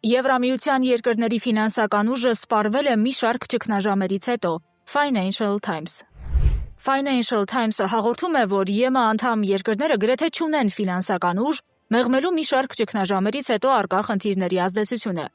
Եվրամիության երկրների ֆինանսական ուժը սպառվել է մի շարք ճգնաժամերից հետո։ Financial Times Times-ը հաղորդում է, որ ԵՄ անդամ երկրները գրեթե չունեն ֆինանսական ուժ, մեղմելու մի շարք ճգնաժամերից հետո առկա խնդիրների ազդեցությունը։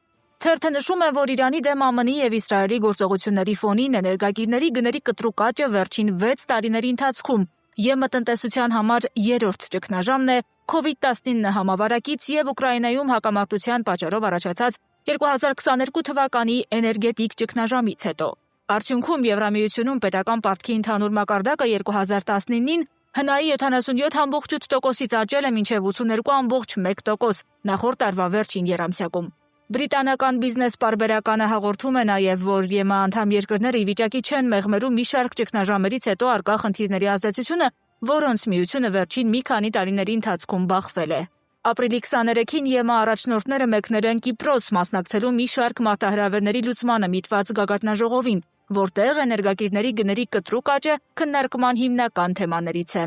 Թերթը նշում է, որ Իրանի դեմ ԱՄՆ-ի եւ Իսրայելի գործողությունների ֆոնին էներգակիրների գների կտրուկ աճը վերջին 6 տարիների ընթացքում ԵՄ տնտեսության համար երրորդ ճգնաժամն է COVID-19 համավարակից եւ Ուկրաինայում հակամարտության պատճառով առաջացած 2022 թվականի էներգետիկ ճգնաժամից հետո։ Արդյունքում Եվրամիությունում պետական պարտքի ընդհանուր մակարդակը 2019-ին հնայի 77.8%-ից աճել է մինչև 82.1% նախորդ տարվա վերջին եռամսյակում։ Բրիտանական բիզնես պարբերականը հաղորդում է նաև, որ ԵՄ անդամ երկրները ի վիճակի չեն մեղմելու մի շարք ճգնաժամերից հետո առկա խնդիրների ազդեցությունը, որոնց միությունը վերջին մի քանի տարիների ընթացքում բախվել է։ Ապրիլի 23-ին ԵՄ առաջնորդները մեկնել են Կիպրոս մասնակցելու մի շարք մարտահրավերների լուծմանը միտված գագաթնաժողովին, որտեղ էներգակիրների գների կտրուկ աճը քննարկման հիմնական թեմաներից է։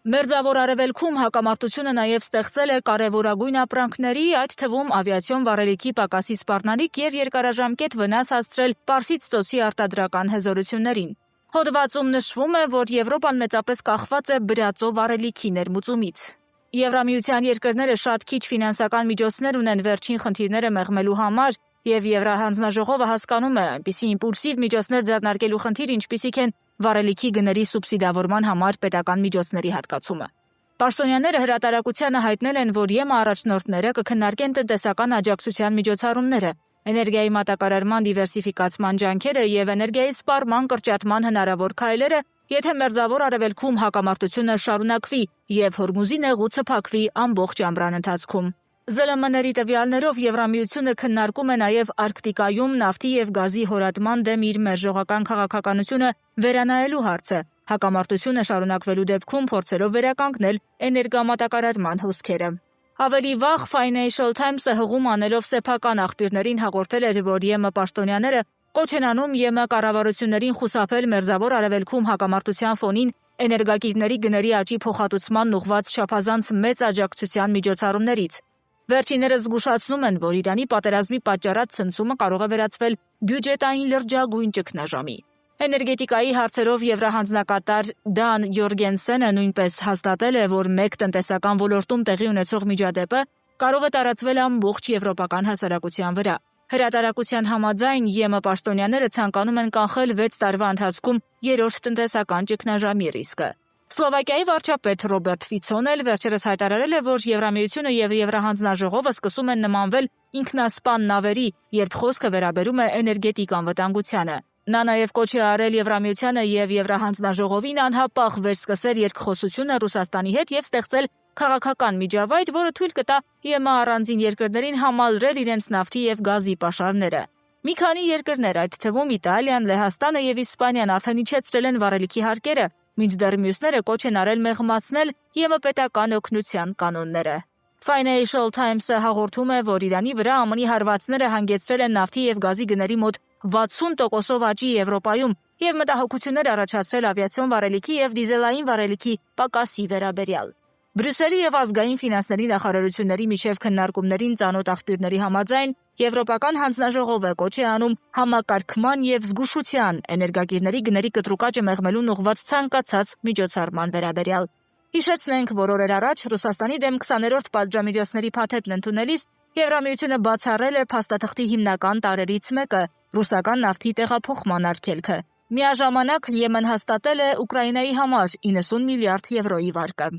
Մերձավոր Արևելքում հակամարտությունը նաև ստեղծել է կարևորագույն ապրանքների, այդ թվում ավիացիոն վառելիքի պակասի սպառնալիք եւ երկարաժամկետ վնաս հասցրել Պարսից ծոցի արտադրական հզորություններին։ Հոդվածում նշվում է, որ Եվրոպան մեծապես կախված է բրածո վառելիքի ներմուծումից։ Եվրամիության երկրները շատ քիչ ֆինանսական միջոցներ ունեն վերջին խնդիրները մեղմելու համար, եւ Եվրահանձնաժողովը հասկանում է այնպիսի իմպուլսիվ միջոցներ ձեռնարկելու խնդիր, ինչպիսիք են վառելիքի գների սուբսիդավորման համար պետական միջոցների հատկացումը։ Պաշտոնյաները հրատարակությանը հայտնել են, որ ԵՄ առաջնորդները կքննարկեն տնտեսական աջակցության միջոցառումները, էներգիայի մատակարարման դիվերսիֆիկացման ջանքերը եւ էներգիայի սպառման կրճատման հնարավոր քայլերը, եթե Մերձավոր Արևելքում հակամարտությունը շարունակվի եւ Հորմուզի նեղուցը փակվի ամբողջ ամռան ընթացքում։ ԶԼՄ-ների տվյալներով Եվրամիությունը քննարկում է նաև Արկտիկայում նավթի եւ գազի հորատման դեմ իր մերժողական քաղաքականությունը վերանայելու հարցը, հակամարտությունը շարունակվելու դեպքում փորձելով վերականգնել էներգամատակարարման հոսքերը։ Ավելի վաղ Financial Times-ը հղում անելով սեփական աղբյուրներին հաղորդել էր, որ ԵՄ պաշտոնյաները կոչ են անում ԵՄ կառավարություններին խուսափել Մերձավոր Արևելքում հակամարտության ֆոնին էներգակիրների գների աճի փոխհատուցման ուղղված չափազանց մեծ աջակցության միջոցառումներից։ Վերջիններս զգուշացնում են, որ Իրանի պատերազմի պատճառած ցնցումը կարող է վերածվել բյուջետային լրջագույն ճգնաժամի։ Էներգետիկայի հարցերով եվրահանձնակատար Դան Յորգենսենը նույնպես հաստատել է, որ մեկ տնտեսական ոլորտում տեղի ունեցող միջադեպը կարող է տարածվել ամբողջ եվրոպական հասարակության վրա։ Հրատարակության համաձայն ԵՄ պաշտոնյաները ցանկանում են կանխել 6 տարվա ընթացքում երրորդ տնտեսական ճգնաժամի ռիսկը։ Սլովակիայի վարչապետ Ռոբերտ Ֆիցոն էլ վերջերս հայտարարել է, որ Եվրամիությունը եւ Եվրահանձնաժողովը սկսում են նմանվել ինքնասպան նավերի, երբ խոսքը վերաբերում է էներգետիկ անվտանգությանը։ Նա նաև կոչ է արել Եվրամիությանը եւ Եվրահանձնաժողովին անհապաղ վերսկսել երկխոսությունը Ռուսաստանի հետ եւ ստեղծել քաղաքական միջավայր, որը թույլ կտա ԵՄ առանձին երկրներին համալրել իրենց նավթի եւ գազի պաշարները։ Մի քանի երկրներ, այդ թվում Իտալիան, Լեհաստանը եւ Իսպանիան արդեն իջեցրել են վառելիքի հարկերը, մինչդեռ մյուսները կոչ են արել մեղմացնել ԵՄ պետական օգնության կանոնները։ Financial Times-ը հաղորդում է, որ Իրանի վրա ԱՄՆ-ի հարվածները հանգեցրել են նավթի եւ գազի գների մոտ 60%-ով աճի Եվրոպայում եւ մտահոգություններ առաջացրել ավիացիոն վառելիքի եւ դիզելային վառելիքի պակասի վերաբերյալ։ Բրյուսելի եւ ազգային ֆինանսների նախարարությունների միջև քննարկումներին ծանոթ աղբյուրների համաձայն Եվրոպական հանձնաժողովը կոչ է անում համակարգման եւ զգուշության էներգակիրների գների կտրուկ աճը մեղմելուն ուղղված ցանկացած միջոցառման վերաբերյալ։ Հիշեցնենք, որ օրեր առաջ Ռուսաստանի դեմ 20-րդ պատժամիջոցների փաթեթն ընդունելիս Եվրամիությունը բացառել է փաստաթղթի հիմնական տարրերից մեկը՝ ռուսական նավթի տեղափոխման արգելքը։ Միաժամանակ ԵՄ-ն հաստատել է Ուկրաինայի համար 90 միլիարդ եվրոյի վարկը։